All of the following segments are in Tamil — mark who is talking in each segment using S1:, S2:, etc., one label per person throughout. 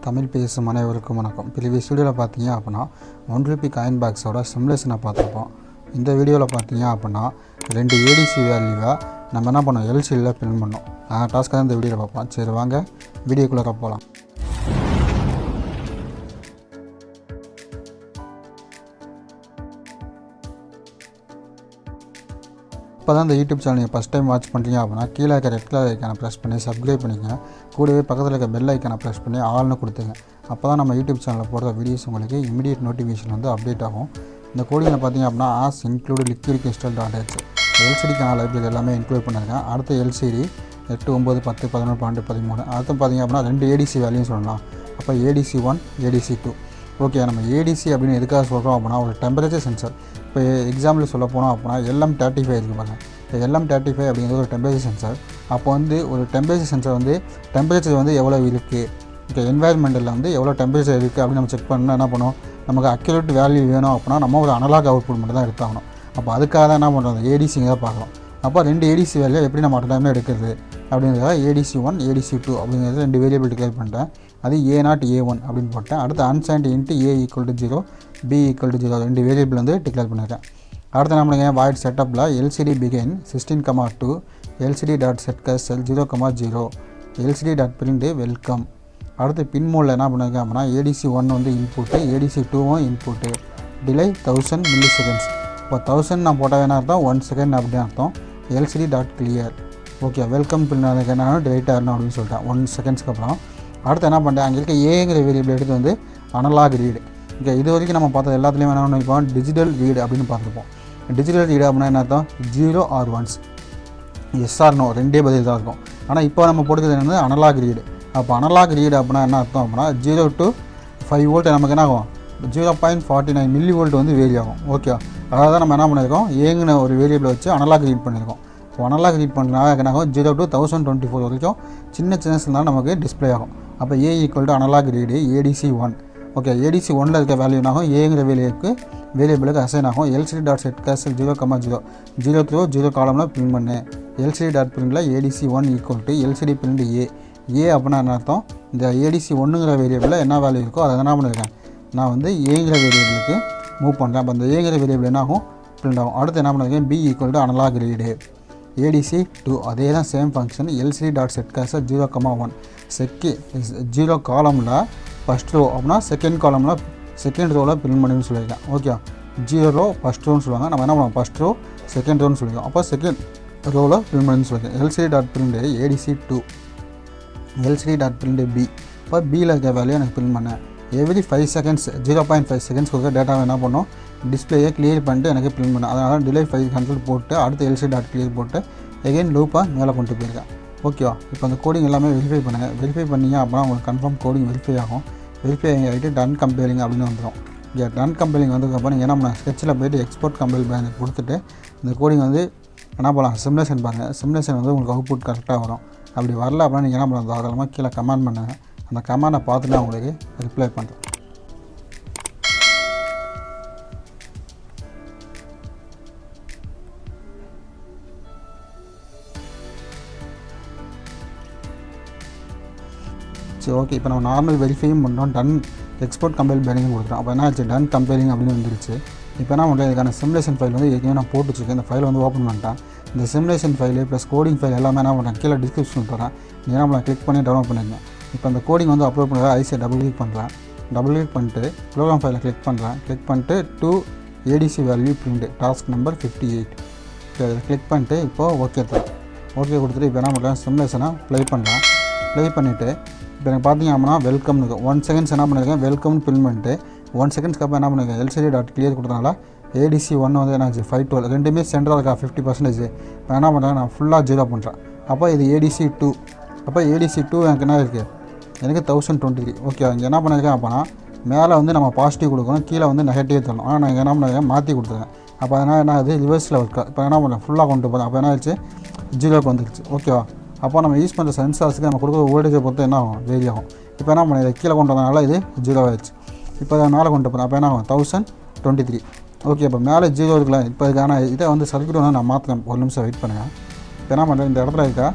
S1: தமிழ் பேசும் அனைவருக்கும் வணக்கம். ப்ரீவியஸ் வீடியோவில் பார்த்தீங்க அப்படின்னா 1 ரூபி காயின் பாக்ஸோட சிமுலேஷனை பார்த்துருப்போம். இந்த வீடியோவில் பார்த்தீங்க அப்படின்னா 2 ஏடிசி வேல்யூவை நம்ம என்ன பண்ணோம், எல்சியில் பிரிண்ட் பண்ணோம். டாஸ்க்காக தான் இந்த வீடியோவில் பார்ப்போம். சரி வாங்க வீடியோக்குள்ளே போகலாம். இப்போ தான் இந்த யூடியூப் சேனல் நீங்கள் ஃபஸ்ட் டைம் வாட்ச் பண்ணுறீங்க அப்படின்னா கீழே இருக்க ரெட் கலர் ஐக்கானை ப்ரெஸ் பண்ணி சப்ஸ்கிரைப் பண்ணிக்கங்க. கூடவே பக்கத்தில் இருக்க பெல் ஐக்கானை ப்ரெஸ் பண்ணி ஆல்னு கொடுத்துங்க. அப்போ தான் நம்ம யூடியூப் சேனலில் போடுற வீடியோஸ் உங்களுக்கு இமீடியட் நோட்டிஃபிகேஷன் வந்து அப்டேட் ஆகும். இந்த கோடிங்கில் பார்த்தீங்க அப்படின்னா hash include liquid crystal dot எல்சிடிக்கான லைப்ரரி எல்லாமே இன்க்ளூட் பண்ணியிருக்கேன். அடுத்து எல்சிடி 8, 9, 10, 11, 12, 13. அடுத்து பார்த்தீங்க அப்படின்னா 2 ஏடிசி வேல்யூன்னு சொல்லலாம். அப்போ ஏடிசி 1, ஏடிசி 2. ஓகே, நம்ம ஏடிசி அப்படின்னு எதுக்காக சொல்கிறோம் அப்படின்னா ஒரு டெம்பரேச்சர் சென்சர். இப்போ எக்ஸாம்பிள் சொல்ல போனோம் அப்படின்னா LM35 இருக்குது பாருங்கள். இப்போ LM35 அப்படிங்கிறது ஒரு டெம்பரேச்சர் சென்சர். அப்போ வந்து ஒரு டெம்பரேச்சர் சென்சர் வந்து டெம்பரேச்சர் வந்து எவ்வளோ இருக்குது, இப்போ என்வாயர்மெண்ட்டில் வந்து எவ்வளோ டெம்பரேச்சர் இருக்குது அப்படின்னு நம்ம செக் பண்ணால் என்ன பண்ணுவோம், நமக்கு அக்யூரேட் வேல்யூ வேணும் அப்படின்னா நம்ம ஒரு அனலாக் அவுட்புட் மட்டும் தான் எடுத்தாகணும். அப்போ அதுக்காக தான் என்ன பண்ணுறோம், ஏடிசிங்க தான் பார்க்குறோம். அப்போ 2 ஏடிசி வேல்யூ எப்படி நம்ம அட் டைமில் எடுக்கிறது அப்படிங்கிறத ஏடிசி 1, ஏடிசி 2 அப்படிங்கிறது 2 வேரியபிள் டிக்ளேர் பண்ணிட்டேன். அது A0, A1 அப்படின்னு போட்டேன். அடுத்து unsigned into A = 0, B = 0 2 variable வந்து டிக்ளேர் பண்ணியிருக்கேன். அடுத்து நம்மளுக்கு வாய்ட் செட்டப்பில் LCD begin 16,2 LCD.setCancel 0,0 LCD.print welcome. அடுத்து பின் மோடில் என்ன பண்ணியிருக்கேன் அப்படின்னா ADC 1 வந்து input, ADC 2 input, delay 1000 milliseconds. இப்போ 1000 நான் போட்டால் என்ன அர்த்தம், 1 செகண்ட் அப்படின்னு அர்த்தம். LCD.clear. ஓகே, வெல்கம் பின் நான் டேட்டா ஆகணும் அப்படின்னு சொல்லிட்டேன் 1 செகண்ட்ஸ்க்கு அப்புறம். அடுத்து என்ன பண்ணுறேன், அங்கே இருக்க ஏங்கிற வேரியபிள் எடுத்து வந்து அனலாக் ரீடு. இங்கே இது வரைக்கும் நம்ம பார்த்தது எல்லாத்துலேயும் என்ன பண்ணிப்போம், டிஜிட்டல் ரீடு அப்படின்னு பார்த்துருப்போம். டிஜிட்டல் ரீடு அப்படின்னா என்ன அர்த்தம், 0 or 1, எஸ் ஆர் நோ 2 பதில் தான் இருக்கும். ஆனால் இப்போ நம்ம போட்டுக்கிறது என்னது, அனலாக் ரீடு. அப்போ அனலாக் ரீடு அப்படின்னா என்ன அர்த்தம் அப்படின்னா 0 to 5 வோல்ட் நமக்கு என்ன ஆகும், 0.49 மில்லி வோல்ட் வந்து வேரி ஆகும். ஓகே, அதாவது நம்ம என்ன பண்ணியிருக்கோம், ஏங்கின ஒரு வேரியபிளை வச்சு அனலாக் ரீட் பண்ணியிருக்கோம். இப்போ அனலாக் ரீட் பண்ணுறதுனால என்ன ஆகும், 0 to 1024 வரைக்கும் சின்ன இருந்தாலும் நமக்கு டிஸ்பிளே ஆகும். அப்போ A = analog read ADC 1. Okay, ADC 1ல் இருக்க வேல்யூ ஆகும் ஏங்கிற வேரியபிளுக்கு அசைன் ஆகும். LCD.setCancel 0,0 0 காலமில் பிரிண்ட் பண்ணு. LCD.printல ADC 1 = LCD print A அப்படின்னா என்ன அர்த்தம், இந்த ADC 1ங்கிற வேரியபிளில் என்ன வேல்யூ இருக்கோ அதை என்ன பண்ணியிருக்கேன், நான் வந்து ஏங்கிற வேரியபிளுக்கு மூவ் பண்ணுறேன். அப்போ அந்த ஏங்கிற வேரியபிள் என்ன ஆகும், பிரிண்ட் ஆகும். அடுத்து என்ன பண்ணியிருக்கேன், B = அனலாக் ரீடு ADC 2. அதே தான் சேம் ஃபங்க்ஷன். LCD.setCancel 0,1 0 காலமில் ஃபஸ்ட் ரோ அப்படின்னா செகண்ட் காலமில் செகண்ட் ரோவில் பிரிண்ட் பண்ணுன்னு சொல்லியிருக்கேன். ஓகே, 0 ரோ ஃபஸ்ட் ரோன்னு சொல்லுவாங்க, நம்ம என்ன பண்ணுவோம், ஃபஸ்ட் ரோ செகண்ட் ரோன்னு சொல்லியிருக்கோம். அப்போ செகண்ட் ரோவில் பிரிண்ட் பண்ணுன்னு சொல்லியிருக்கேன். LCD.print ADC 2 LCD.print B. இப்போ பியில் இருக்க வேல்யூ எனக்கு பிரிண்ட் பண்ணேன். எவ்ரி 5 செகண்ட்ஸ் 0.5 செகண்ட்ஸ் கொடுக்க டேட்டாவை என்ன பண்ணோம், டிஸ்பிளேயை கிளியர் பண்ணிட்டு எனக்கு பிரிண்ட் பண்ணேன். அதனால் டிலே 500 போட்டு அடுத்து LCD.clear போட்டு எகைன் லூப்பாக மேலே கொண்டு போயிருக்கேன். ஓகேவா, இப்போ அந்த கோடிங் எல்லாமே வெரிஃபை பண்ணுங்கள். வெரிஃபை பண்ணிங்க அப்படின்னா உங்களுக்கு கன்ஃபார்ம் கோடிங் வெரிஃபை ஆகும். வெரிஃபை ஆகிட்டு டன் கம்பேரிங் அப்படின்னு வந்துடும். இங்கே டன் கம்பேரிங் வந்ததுக்கப்புறம் நீங்கள் என்ன பண்ண, ஸ்கெட்சில் போய்ட்டு எக்ஸ்போர்ட் கம்பேர் பேங்க் கொடுத்துட்டு இந்த கோடிங் வந்து என்ன பண்ணலாம், சிமுலேஷன் பாருங்கள். சிமுலேஷன் வந்து உங்களுக்கு அவுட்புட் கரெக்டாக வரும். அப்படி வரல அப்படின்னா நீங்கள் என்ன பண்ணலாம், தாராளமாக கீழே கமெண்ட் பண்ணுங்கள். அந்த கமெண்டை பார்த்துட்டு நான் உங்களுக்கு ரிப்ளை பண்ணுறேன். சரி ஓகே, இப்போ நம்ம நார்மல் வெரிஃபையும் பண்ணுறோம், டன் எக்ஸ்போர்ட் கம்பேர் பேரிங்கும் கொடுக்குறோம். அப்போ என்ன ஆச்சு, டன் கம்பேரிங் அப்படின்னு வந்துருச்சு. இப்போ என்ன பண்ணுறேன், இதுக்கான சிமுலேஷன் ஃபைல் வந்து ஏற்கனவே நான் போட்டு வச்சுருக்கேன். இந்த ஃபைல் வந்து ஓப்பன் பண்ணிட்டேன். இந்த simulation file plus coding file எல்லாமே என்ன பண்ணுறேன், கீழே டிஸ்கிரிப்ஷன் தரேன். நீங்கள் நம்ம கிளிக் பண்ணி டவுன்லோட் பண்ணிருக்கேன். இப்போ அந்த கோடிங் வந்து அப்லோட் பண்ணுறதா ஐசியை டபுள் கிளிக் பண்ணுறேன். டபுள் கிளிக் பண்ணிட்டு ப்ரோக்ராம் ஃபைலை கிளிக் பண்ணுறேன். கிளிக் பண்ணிட்டு 2 ADC value print task number 58 click பண்ணிட்டு இப்போது ஓகே தரேன். ஓகே கொடுத்துட்டு இப்போ என்ன பண்ணுறேன், சிமுலேஷனை ப்ளே பண்ணுறேன். ப்ளே பண்ணிவிட்டு இப்போ எனக்கு பார்த்தீங்க அப்படின்னா வெல்கம்னு இருக்கும். 1 செகண்ட்ஸ் என்ன பண்ணியிருக்கேன், வெல்கம்னு பிரிண்ட் பண்ணிட்டு 1 செகண்ட்ஸ்க்கு அப்புறம் என்ன பண்ணியிருக்கேன், LCD.clear கொடுத்தனால ADC 1 வந்து என்னாச்சு 512 ரெண்டுமே சென்டராக இருக்கா 50%. இப்போ என்ன பண்ணுறேன், நான் ஃபுல்லாக 0 பண்ணுறேன். அப்போ இது ADC 2. அப்போ ADC 2 எனக்கு என்ன இருக்குது, எனக்கு 1023. ஓகே, இங்கே என்ன பண்ணியிருக்கேன் அப்படின்னா மேலே வந்து நம்ம பாசிட்டிவ் கொடுக்கணும், கீழே வந்து நெகட்டிவ் தரணும். ஆனால் நான் என்ன பண்ணியிருக்கேன், மாற்றி கொடுத்துருக்கேன். அப்போ அதனால் என்ன ஆகுது, ரிவர்ஸில் இருக்கா. இப்போ என்ன பண்ணுறேன், ஃபுல்லாக கொண்டு போகிறேன். அப்போ என்ன ஆச்சு, 0க்கு வந்துருச்சு. ஓகேவா, அப்போ நம்ம யூஸ் பண்ணுற சென்சார்ஸுக்கு நம்ம கொடுக்குற வோல்டேஜை பொறுத்து என்ன ஆகும், வேரி ஆகும். இப்போ என்ன பண்ணி இதை கீழே கொண்டு வந்தனால இது 0 ஆயிடுச்சு. இப்போ அதை மேலே கொண்டு போகிறேன். அப்போ என்ன ஆகும், 1023. ஓகே, இப்போ மேலே 0 இருக்கலாம். இப்போ இதுக்கான இதை வந்து சர்க்யூட் வந்து நான் மாற்றுறேன். 1 நிமிஷம் வெயிட் பண்ணுங்கள். இப்போ என்ன பண்ணுறேன், இந்த இடத்துல இருக்கா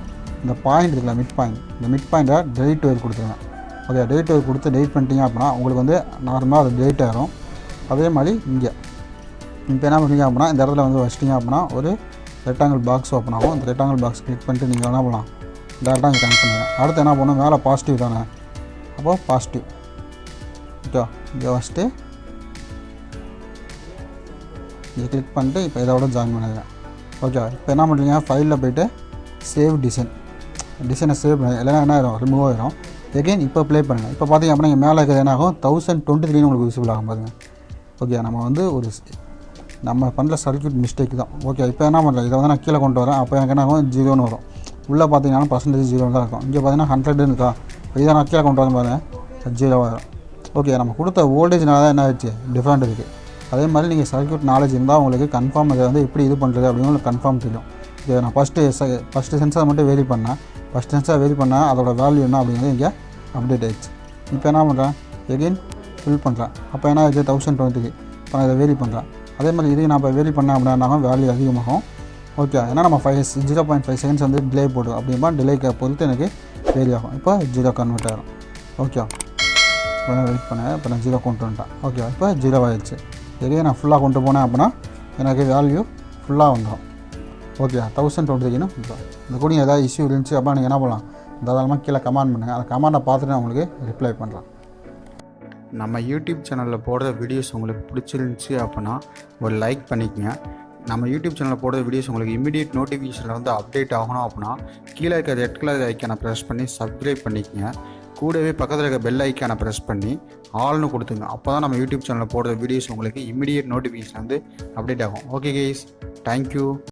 S1: இந்த பாயிண்ட் இருக்குல்ல, மிட் பாயிண்ட், இந்த மிட் பாயிண்ட்டை டெலிட் ஒயர் கொடுத்துருவேன். ஓகே, டேட் கொடுத்து டெலிட் பண்ணிட்டீங்க அப்படின்னா உங்களுக்கு வந்து நார்மலாக அது டெலிட் ஆகிரும். அதே மாதிரி இங்கே இப்போ என்ன பண்ணுறீங்க அப்படின்னா இந்த இடத்துல வந்து வச்சிட்டிங்க அப்படின்னா ஒரு ரெக்டாங்கிள் பாக்ஸ் ஓப்பன் ஆகும். அந்த ரெக்டாங்கிள் பாக்ஸ் கிளிக் பண்ணிட்டு நீங்கள் என்ன பண்ணலாம், டேரெக்டாக இங்கே கனெக்ட் பண்ணுங்கள். அடுத்து என்ன பண்ணணும், மேலே பாசிட்டிவ் தானே, அப்போது பாசிட்டிவ் ஓகே இங்கே வச்சுட்டு இங்கே கிளிக் பண்ணிட்டு இப்போ இதோட ஜாயின் பண்ணிடுறேன். ஓகே, இப்போ என்ன பண்ணுறீங்க, ஃபைலில் போய்ட்டு சேவ் டிசைனை சேவ் பண்ணி இல்லைனா என்ன ஆயிரும், ரிமூவ் ஆயிரும். எகைன் இப்போ ப்ளே பண்ணுங்கள். இப்போ பார்த்தீங்க அப்படின்னா இங்கே மேலே இருக்கிறது என்ன ஆகும், 1023 உங்களுக்கு விசிபிள் ஆகும் பாருங்க. ஓகே, நம்ம வந்து நம்ம பண்ணுற சர்க்யூட் மிஸ்டேக் தான். ஓகே, இப்போ என்ன பண்ணுறேன், இதை வந்து நான் கீழே கொண்டு வரேன். அப்போ எனக்கு என்ன ஆகும், 0ன்னு வரும். உள்ளே பார்த்தீங்கன்னா பர்சன்டேஜ் 0 தான் இருக்கும். இங்கே பார்த்தீங்கன்னா 100 இருக்கா, இப்போ இதை நான் கீழே கொண்டு வரேன் பாருங்கள், 0 வரும். ஓகே, நம்ம கொடுத்த வோல்டேஜ்னால தான் என்ன ஆயிடுச்சு, டிஃப்ரெண்ட் இருக்குது. அதே மாதிரி நீங்கள் சர்க்யூட் நாலேஜ் இருந்தால் உங்களுக்கு கன்ஃபார்ம் அதை வந்து எப்படி இது பண்ணுறது அப்படின்னு உங்களுக்கு கன்ஃபார்ம் தெரியும். இதை நான் ஃபஸ்ட்டு சென்சார் மட்டும் வேரி பண்ணேன். ஃபஸ்ட் சென்சார் வேரி பண்ணால் அதோட வேல்யூ என்ன அப்படிங்கிறது இங்கே அப்டேட் ஆகிடுச்சு. இப்போ என்ன பண்ணுறேன், எகெயின் ஃபில் பண்ணுறேன். அப்போ என்ன ஆயிடுச்சு, 1020. இப்போ நான் இதை வேரி பண்ணுறேன். அதே மாதிரி இதையும் நான் இப்போ வேரி பண்ணேன் அப்படின்னா வேல்யூ அதிகமாகும். ஓகே, ஏன்னா நம்ம 0.5 செகண்ட்ஸ் வந்து டிலே போடுவோம். அப்படின்னா டிலேக்கு பொறுத்து எனக்கு வேரி ஆகும். இப்போ 0 கன்வெர்ட் ஆகிடும். ஓகே, இப்போ நான் வெயிட் பண்ணேன். இப்போ நான் 0 கொண்டு வந்துட்டேன். ஓகே, இப்போ 0 ஆகிடுச்சு. இதே நான் ஃபுல்லாக கொண்டு போனேன் அப்படின்னா எனக்கு வேல்யூ ஃபுல்லாக வந்துடும். ஓகே, 1023ன்னு இந்த கூட ஏதாவது இஷ்யூ இருந்துச்சு அப்படின்னா நீங்கள் என்ன பண்ணலாம், தாராளமாக கீழே கமெண்ட் பண்ணுங்கள். அந்த கமெண்ட்டை பார்த்துட்டு நான் உங்களுக்கு ரிப்ளை பண்ணுறேன். நம்ம யூடியூப் சேனலில் போடுற வீடியோஸ் உங்களுக்கு பிடிச்சிருந்துச்சி அப்படின்னா ஒரு லைக் பண்ணிக்கங்க. நம்ம யூடியூப் சேனலில் போடுற வீடியோஸ் உங்களுக்கு இமீடியட் நோட்டிஃபிகேஷனில் வந்து அப்டேட் ஆகணும் அப்படின்னா கீழே இருக்க ரெட் கலர் ஐக்கானை ப்ரெஸ் பண்ணி சப்ஸ்கிரைப் பண்ணிக்கங்க. கூடவே பக்கத்தில் இருக்க பெல் ஐக்கானை ப்ரெஸ் பண்ணி ஆல்னு கொடுத்துங்க. அப்போ தான் நம்ம யூடியூப் சேனலில் போடுற வீடியோஸ் உங்களுக்கு இமீடியட் நோட்டிஃபிகேஷன் வந்து அப்டேட் ஆகும். Okay guys, thank you.